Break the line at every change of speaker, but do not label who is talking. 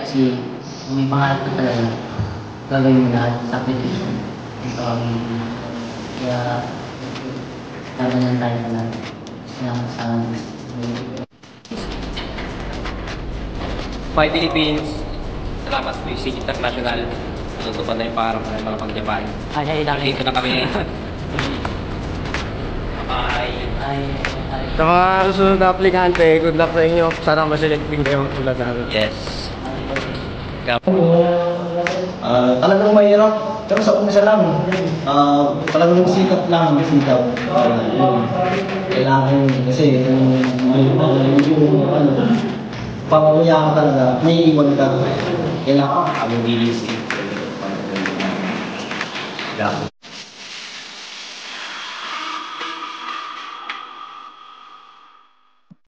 Kasi kung may pangarap ka talaga, gagawin mo lahat, sakripisyo. Ito ang kaya labanan tayo sa lahat. Salamat sa
My Philippines, salamat po yung City International. Natutupad na yung pangarap na yung mga Japan.
ay,
Dito na kami.
Sa mga susunod na aplikante, good luck sa inyo. Sana masilecting kayo ang tulad namin.
Yes.
Talagang mahirap, pero sa umpisa lang, talagang sikap lang, sikap. Kailangan kasi yung panguya ka talaga, may iwan ka. Kailangan
Ang bilis.